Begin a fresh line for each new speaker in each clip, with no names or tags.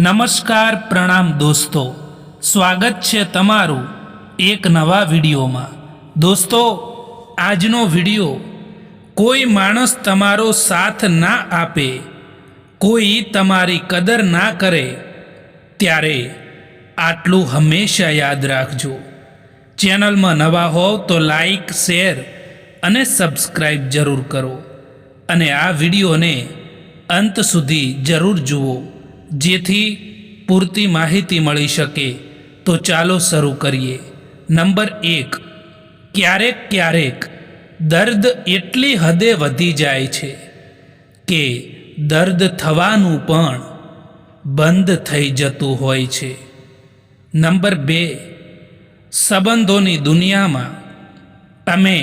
નમસ્કાર પ્રણામ દોસ્તો, સ્વાગત છે તમારું એક નવા વિડીયોમાં। દોસ્તો, આજનો વિડીયો કોઈ માણસ તમારો સાથ ના આપે, કોઈ તમારી કદર ના કરે ત્યારે આટલું હંમેશા યાદ રાખજો। ચેનલમાં નવા હોવ તો લાઈક, શેર અને સબસ્ક્રાઈબ જરૂર કરો અને આ વિડીયોને અંત સુધી જરૂર જુઓ, જેથી પૂરતી માહિતી મળી શકે। તો ચાલો શરૂ કરીએ। નંબર 1, ક્યારેક ક્યારેક દર્દ એટલી હદે વધી જાય છે કે દર્દ થવાનું પણ બંધ થઈ જતું હોય છે। નંબર 2, સંબંધોની દુનિયામાં અમે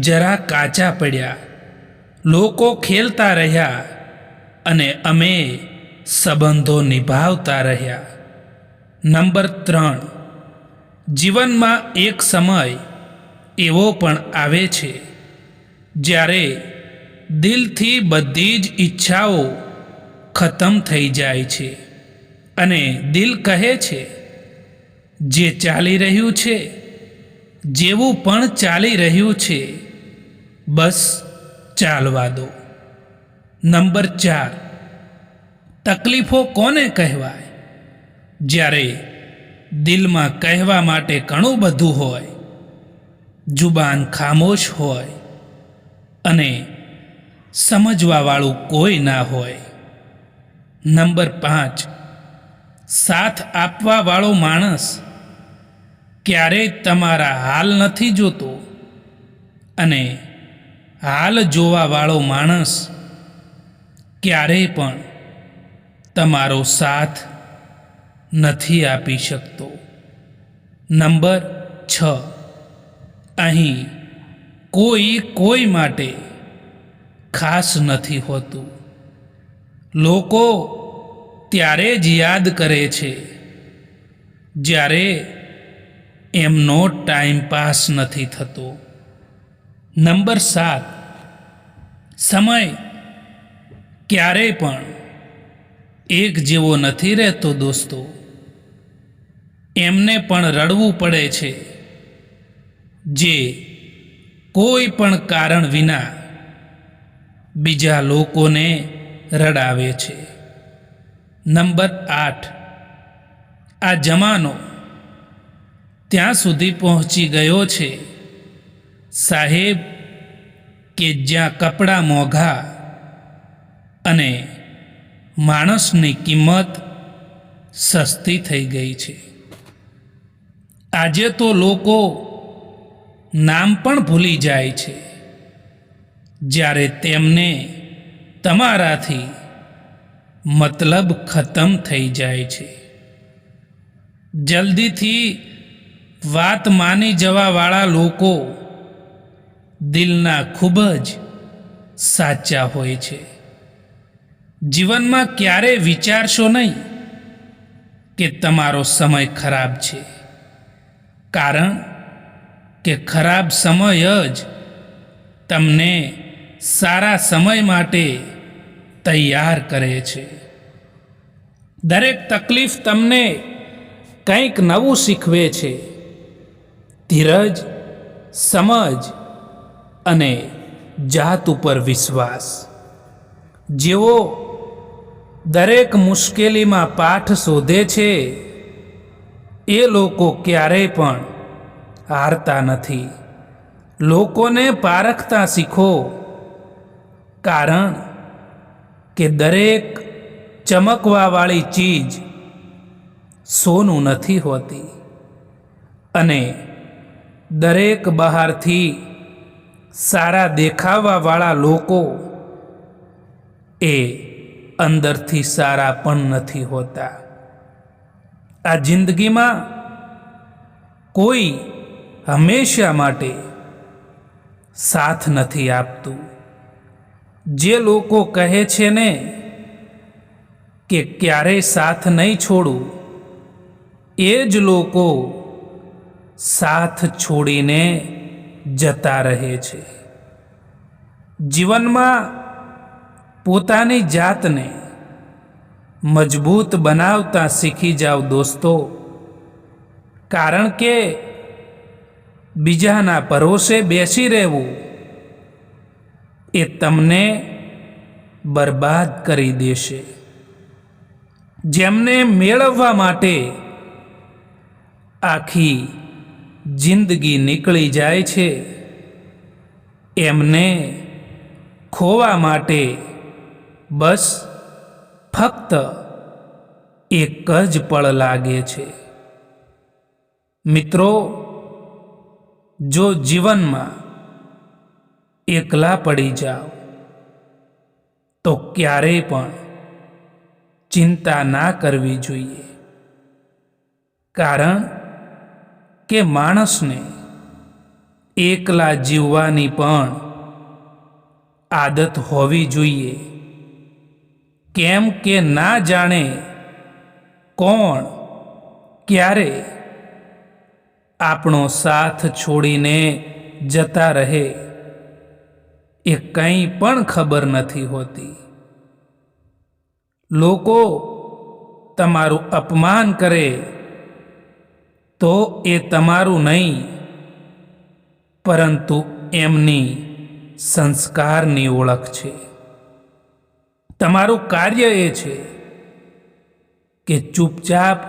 જરા કાચા પડ્યા, લોકો ખેલતા રહ્યા અને અમે સંબંધો નિભાવતા રહ્યા। નંબર 3, જીવનમાં એક સમય એવો પણ આવે છે જ્યારે દિલથી બધી જ ઈચ્છાઓ ખતમ થઈ જાય છે અને દિલ કહે છે, જે ચાલી રહ્યું છે, જેવું પણ ચાલી રહ્યું છે, બસ ચાલવા દો। નંબર 4, તકલીફો કોને કહેવાય? જ્યારે દિલમાં કહેવા માટે ઘણું બધું હોય, જુબાન ખામોશ હોય અને સમજવાવાળું કોઈ ના હોય। નંબર 5, સાથ આપવાવાળો માણસ ક્યારેય તમારા હાલ નથી જોતો અને હાલ જોવાવાળો માણસ ક્યારેય પણ તમારો સાથ નથી આપી શકતો। નંબર 6, અહીં કોઈ માટે ખાસ નથી હોતું। લોકો ત્યારે જ યાદ કરે છે જ્યારે એમનો ટાઈમ પાસ નથી થતો। નંબર 7, સમય ક્યારેય પણ એક જેવો નથી રહેતો દોસ્તો, એમને પણ રડવું પડે છે જે કોઈ પણ કારણ વિના બીજા લોકોને રડાવે છે। નંબર 8, આ જમાનો ત્યાં સુધી પહોંચી ગયો છે સાહેબ કે જ્યાં કપડાં મોંઘા અને માણસની કિંમત સસ્તી થઈ ગઈ છે। આજે તો લોકો નામ પણ ભૂલી જાય છે જ્યારે તેમને તમારાથી મતલબ ખતમ થઈ જાય છે। જલ્દીથી વાત માની જવાવાળા લોકો દિલના ખૂબ જ સાચા હોય છે। જીવનમાં ક્યારેય વિચારશો નહીં કે તમારો સમય ખરાબ છે, કારણ કે ખરાબ સમય જ તમને સારા સમય માટે તૈયાર કરે છે। દરેક તકલીફ તમને કંઈક નવું શીખવે છે। ધીરજ, સમજ અને જાત ઉપર વિશ્વાસ જેવો દરેક મુશ્કેલીમાં પાઠ શોધે છે, એ લોકો ક્યારેય પણ હારતા નથી। લોકોને પારખતા શીખો, કારણ કે દરેક ચમકવાવાળી ચીજ સોનું નથી હોતી અને દરેક બહારથી સારા દેખાવાવાળા લોકો એ અંદરથી સારા પણ નથી હોતા। આ જિંદગીમાં કોઈ હંમેશા માટે સાથ નથી આપતું। જે લોકો કહે છે ને કે ક્યારેય સાથ નહીં છોડું, એ જ લોકો સાથ છોડીને જતા રહે છે। જીવનમાં પોતાની જાતને મજબૂત બનાવતા શીખી જાઓ દોસ્તો, કારણ કે બીજાના ભરોસે બેસી રહેવું એ તમને બરબાદ કરી દેશે. જેમને મેળવવા માટે આખી જિંદગી નીકળી જાય છે, એમને ખોવા માટે બસ ફક્ત એક જ પળ લાગે છે. મિત્રો, જો જીવનમાં એકલા પડી જાઓ તો ક્યારેય પણ ચિંતા ના કરવી જોઈએ, કારણ કે માણસને એકલા જીવવાની પણ આદત હોવી જોઈએ. કેમ કે ના જાણે કોણ ક્યારે આપણો સાથ છોડીને જતા રહે, એ કંઈ પણ ખબર નથી હોતી. લોકો તમારું અપમાન કરે તો એ તમારું નહીં, પરંતુ એમની સંસ્કારની ઓળખ છે. તમારું કાર્ય એ છે કે ચૂપચાપ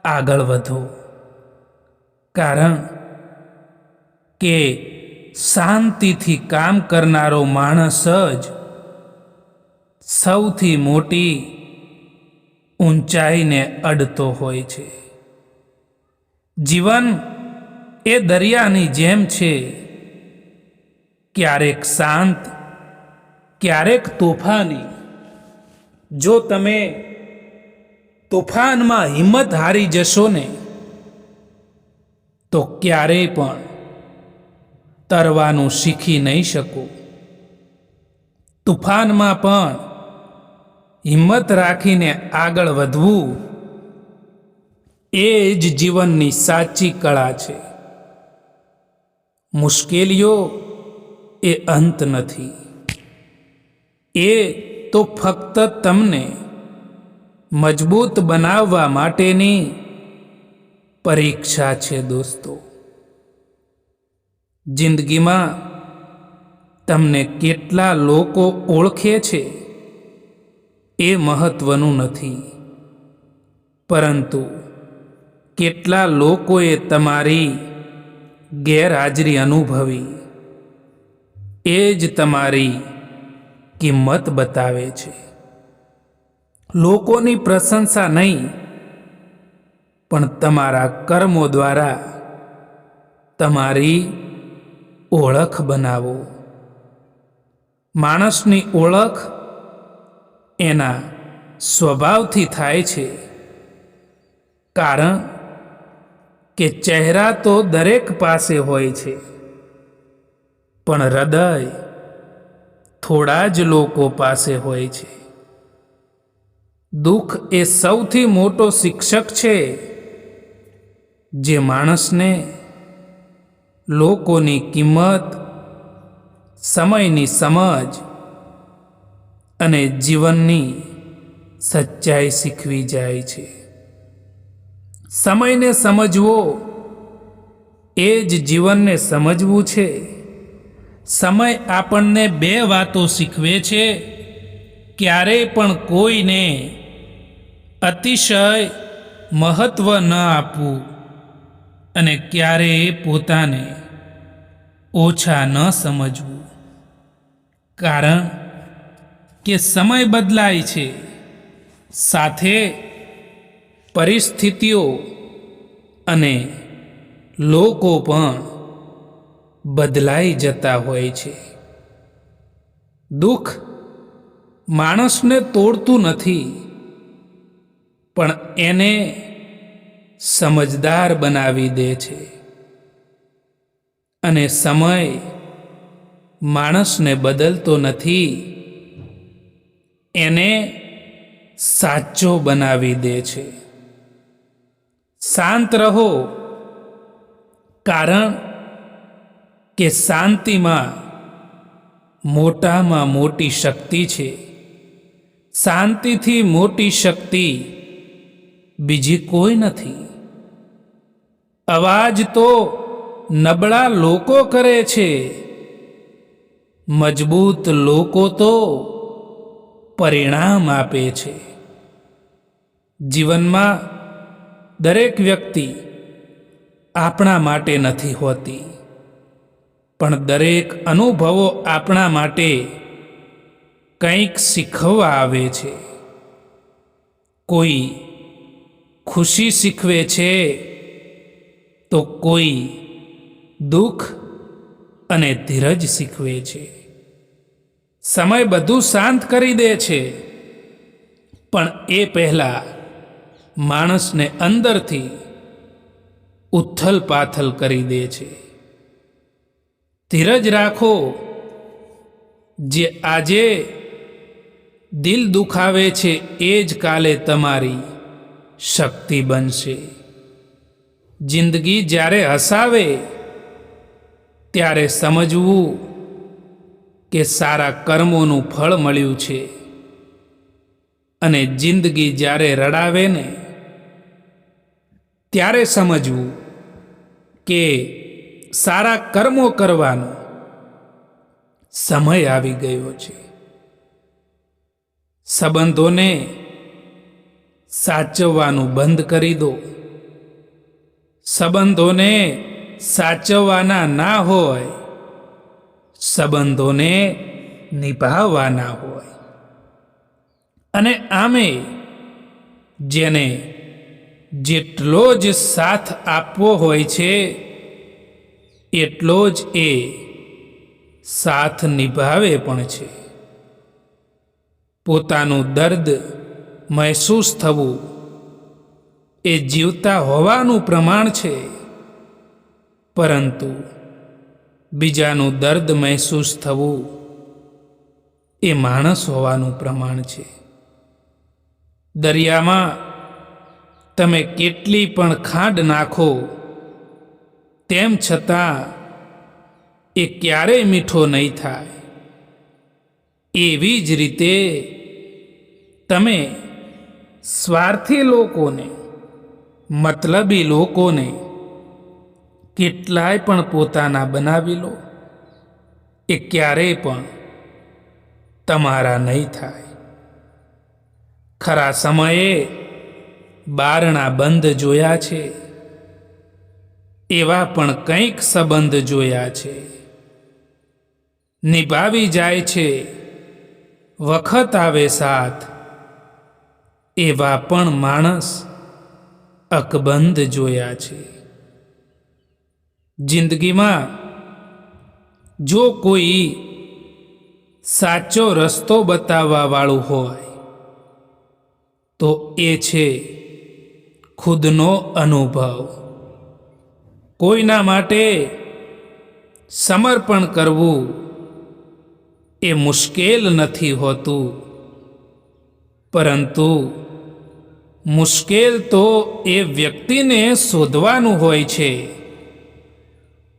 આગળ વધો, કારણ કે શાંતિથી કામ કરનારો માણસ જ સૌથી મોટી ઊંચાઈને અડતો હોય છે. જીવન એ દરિયાની જેમ છે, ક્યારેક શાંત, ક્યારેક તોફાની. જો તમે તોફાનમાં હિંમત હારી જશો ને તો ક્યારેય પણ તરવાનું શીખી નહીં શકો. તોફાનમાં પણ હિંમત રાખીને આગળ વધવું એ જ જીવનની સાચી કળા છે. મુશ્કેલીઓ એ અંત નથી, એ તો ફક્ત તમને મજબૂત બનાવવા માટેની પરીક્ષા છે દોસ્તો. જિંદગીમાં તમને કેટલા લોકો ઓળખે છે એ મહત્વનું નથી, પરંતુ કેટલા લોકોએ તમારી ગેરહાજરી અનુભવી એ જ તમારી કિંમત બતાવે છે. લોકોની પ્રશંસા નહીં, પણ તમારા કર્મો દ્વારા તમારી ઓળખ બનાવો. માણસની ઓળખ એના સ્વભાવથી થાય છે, કારણ કે ચહેરા તો દરેક પાસે હોય છે, પણ હૃદય થોડા જ લોકો પાસે હોય છે. દુઃખ એ સૌથી મોટો શિક્ષક છે, જે માણસને લોકોની કિંમત, સમયની સમજ અને જીવનની સચ્ચાઈ શીખવી જાય છે. સમયને સમજવો એ જ જીવનને સમજવું છે. સમય આપણને બે વાતો શીખવે છે: ક્યારેય પણ કોઈને અતિશય મહત્વ ન આપવું અને ક્યારેય પોતાને ઓછા ન સમજવું. કારણ કે સમય બદલાય છે, સાથે પરિસ્થિતિઓ અને લોકો પણ બદલાઈ જતા હોય છે. દુઃખ માણસને તોડતું નથી, પણ એને સમજદાર બનાવી દે છે. અને સમય માણસને બદલતો નથી, એને સાચો બનાવી દે છે. શાંત રહો, કારણ કે શાંતિમાં મોટામાં મોટી શક્તિ છે. શાંતિથી મોટી શક્તિ બીજી કોઈ નથી. અવાજ તો નબળા લોકો કરે છે, મજબૂત લોકો તો પરિણામ આપે છે. જીવનમાં દરેક વ્યક્તિ આપણા માટે નથી હોતી, પણ દરેક અનુભવો આપણા માટે કંઈક શીખવવા આવે છે. કોઈ ખુશી શીખવે છે તો કોઈ દુઃખ અને ધીરજ શીખવે છે. સમય બધું શાંત કરી દે છે, પણ એ પહેલા માણસને અંદરથી ઉથલ પાથલ કરી દે છે. ધીરજ રાખો. જે આજે દિલ દુખાવે છે એ જ કાલે તમારી શક્તિ બનશે. જિંદગી જ્યારે હસાવે ત્યારે સમજવું કે સારા કર્મોનું ફળ મળ્યું છે, અને જિંદગી જ્યારે રડાવે ને ત્યારે સમજવું કે સારા કર્મો કરવાનો સમય આવી ગયો છે. સંબંધોને સાચવવાનું બંધ કરી દો. સંબંધોને સાચવવાના ના હોય, સંબંધોને નિભાવવાના હોય. અને આમે જેને જેટલો જ સાથ આપવો હોય છે એટલો જ એ સાથ નિભાવે પણ છે. પોતાનું દર્દ મહેસૂસ થવું એ જીવતા હોવાનું પ્રમાણ છે, પરંતુ બીજાનું દર્દ મહેસૂસ થવું એ માણસ હોવાનું પ્રમાણ છે. દરિયામાં તમે કેટલી પણ ખાંડ નાખો તેમ છતાં એ ક્યારેય મીઠો નહીં થાય. એવી જ રીતે તમે સ્વાર્થી લોકોને, મતલબી લોકોને કેટલાય પણ પોતાના બનાવી લો, એ ક્યારેય પણ તમારા નહીં થાય. ખરા સમયે બારણા બંધ જોયા છે, એવા પણ કંઈક સંબંધ જોયા છે. નિભાવી જાય છે, વખત આવે સાથ, એવા પણ માણસ અકબંધ જોયા છે. જિંદગીમાં જો કોઈ સાચો રસ્તો બતાવવા વાળું હોય તો એ છે ખુદનો અનુભવ. કોઈના માટે સમર્પણ કરવું એ મુશ્કેલ નથી હોતું, પરંતુ મુશ્કેલ તો એ વ્યક્તિને શોધવાનું હોય છે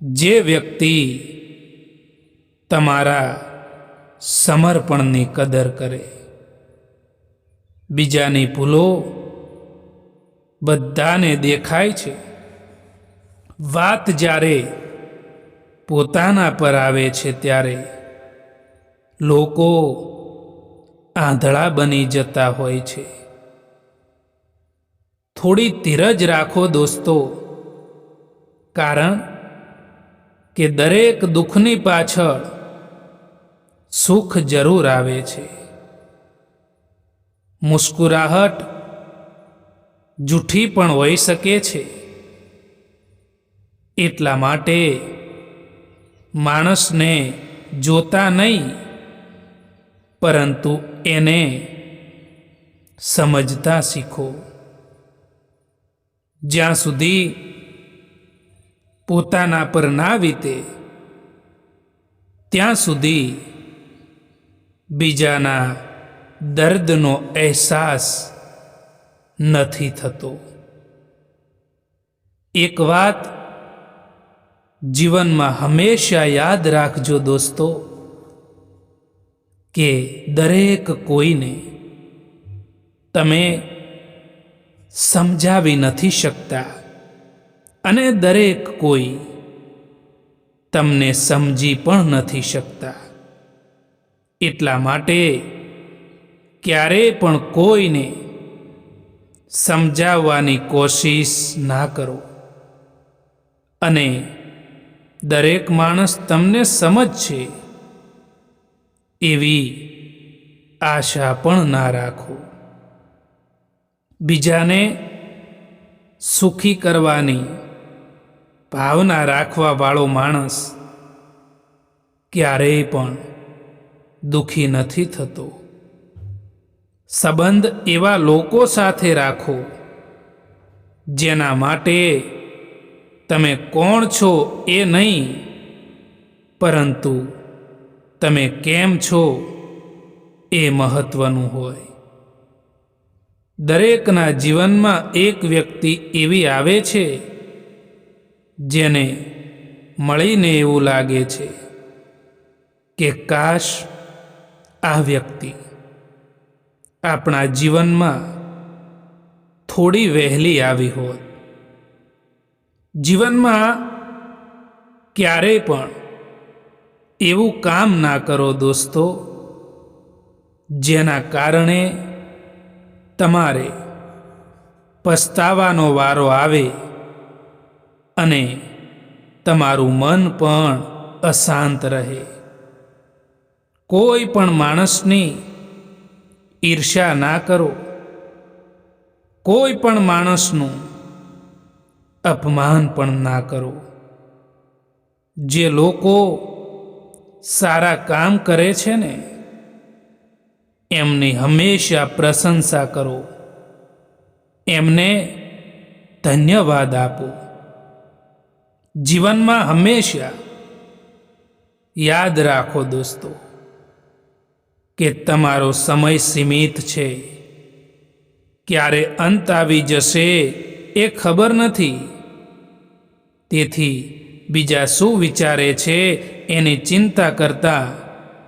જે વ્યક્તિ તમારા સમર્પણની કદર કરે. બીજાની ભૂલો બધાને દેખાય છે. વાત જ્યારે પોતાના પર આવે છે ત્યારે લોકો આંધળા બની જતા હોય છે. થોડી ધીરજ રાખો દોસ્તો, કારણ કે દરેક દુઃખની પાછળ સુખ જરૂર આવે છે. મુસ્કુરાહટ જૂઠી પણ હોઈ શકે છે. એટલા માટે માણસને જોતા નહીં, પરંતુ એને સમજતા શીખો. જ્યાં સુધી પોતાના પર ના વીતે ત્યાં સુધી બીજાના દર્દનો અહેસાસ નથી થતો. એક વાત જીવનમાં હંમેશા યાદ રાખજો દોસ્તો, કે દરેક કોઈને તમે સમજાવી નથી શકતા અને દરેક કોઈ તમને સમજી પણ નથી શકતા. એટલા માટે ક્યારેય પણ કોઈને સમજાવવાની કોશિશ ના કરો અને દરેક માણસ તમને સમજશે એવી આશા પણ ના રાખો. બીજાને સુખી કરવાની ભાવના રાખવાવાળો માણસ ક્યારેય પણ દુઃખી નથી થતો. સંબંધ એવા લોકો સાથે રાખો જેના માટે તમે કોણ છો એ નહીં, પરંતુ તમે કેમ છો એ મહત્વનું હોય. દરેકના જીવનમાં એક વ્યક્તિ એવી આવે છે જેને મળીને એવું લાગે છે કે કાશ આ વ્યક્તિ આપણા જીવનમાં થોડી વહેલી આવી હોત. જીવનમાં ક્યારેય પણ એવું કામ ના કરો દોસ્તો, જેના કારણે તમારે પસ્તાવાનો વારો આવે અને તમારું મન પણ અશાંત રહે. કોઈ પણ માણસની ઈર્ષ્યા ના કરો. કોઈ પણ માણસનું અપમાન પણ ના કરો. જે લોકો સારા કામ કરે છે ને એમની હંમેશા પ્રશંસા કરો, એમને ધન્યવાદ આપો. જીવનમાં હંમેશા યાદ રાખો દોસ્તો કે તમારો સમય સીમિત છે. ક્યારે અંત આવી જશે એ ખબર નથી. તેથી બીજા શું વિચારે છે એની ચિંતા કરતા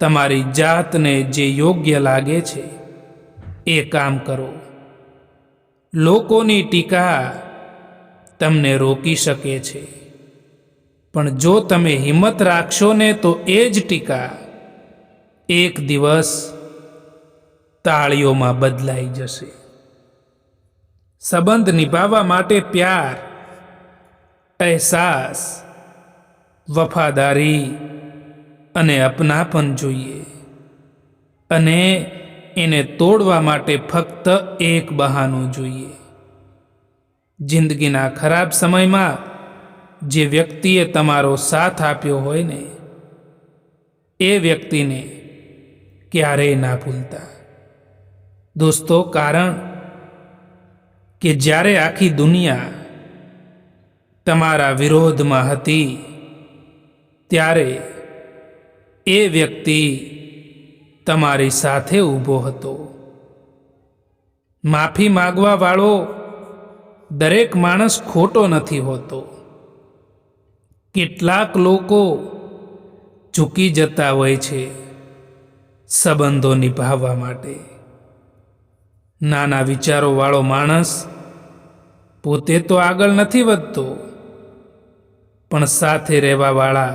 તમારી જાતને જે યોગ્ય લાગે છે એ કામ કરો. લોકોની ટીકા તમને રોકી શકે છે, પણ જો તમે હિંમત રાખશો ને તો એ જ ટીકા એક દિવસ તાળીઓમાં બદલાઈ જશે. સંબંધ નિભાવવા માટે પ્યાર, અહેસાસ, વફાદારી અને અપનાપન જોઈએ, અને એને તોડવા માટે ફક્ત એક બહાનું જોઈએ. જિંદગીના ખરાબ સમયમાં જે વ્યક્તિએ તમારો સાથ આપ્યો હોય ને એ વ્યક્તિને ક્યારેય ના ભૂલતા દોસ્તો. કારણ કે જ્યારે આખી દુનિયા તમારા વિરોધમાં હતી ત્યારે એ વ્યક્તિ તમારી સાથે ઊભો હતો. માફી માગવા વાળો દરેક માણસ ખોટો નથી હોતો. કેટલાક લોકો ઝૂકી જતા હોય છે સંબંધો નિભાવવા માટે. નાના વિચારોવાળો માણસ પોતે તો આગળ નથી વધતો, પણ સાથે રહેવાવાળા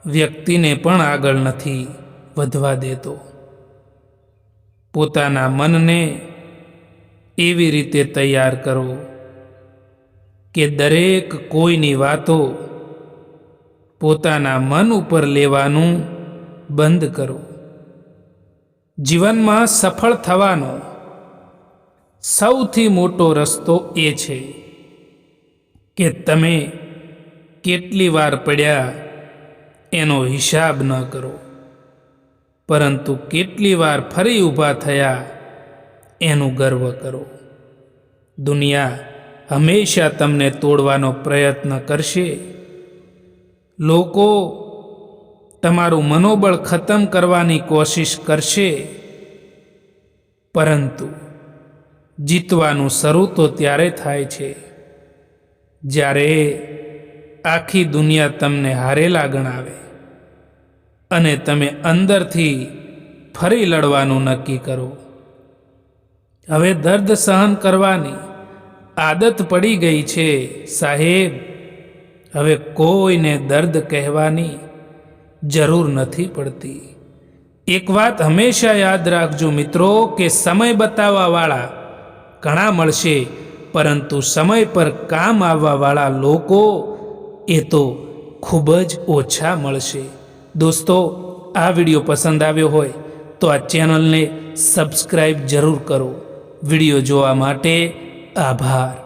વ્યક્તિને પણ આગળ નથી વધવા દેતો. પોતાના મનને એવી રીતે તૈયાર કરો કે દરેક કોઈની વાતો પોતાના મન ઉપર લેવાનું બંધ કરો. જીવનમાં સફળ થવાનો સૌથી મોટો રસ્તો એ છે કે તમે કેટલી વાર પડ્યા એનો હિસાબ ન કરો, પરંતુ કેટલી વાર ફરી ઊભા થયા એનું ગર્વ કરો. દુનિયા હંમેશા તમને તોડવાનો પ્રયત્ન કરશે. લોકો તમારું મનોબળ ખતમ કરવાની કોશિશ કરશે, પરંતુ જીતવાનું શરૂ તો ત્યારે થાય છે જ્યારે આખી દુનિયા તમને હારેલા ગણાવે અને તમે અંદરથી ફરી લડવાનું નક્કી કરો. હવે દર્દ સહન કરવાની આદત પડી ગઈ છે સાહેબ. હવે કોઈને દર્દ કહેવાની જરૂર નથી પડતી. એક વાત હંમેશા યાદ રાખજો મિત્રો કે સમય બતાવવાવાળા ઘણા મળશે, પરંતુ સમય પર કામ આવવાવાળા લોકો એ તો ખૂબ જ ઓછા મળશે. દોસ્તો, આ વિડીયો પસંદ આવ્યો હોય તો આ ચેનલને સબસ્ક્રાઈબ જરૂર કરો. વિડીયો જોવા માટે આભાર.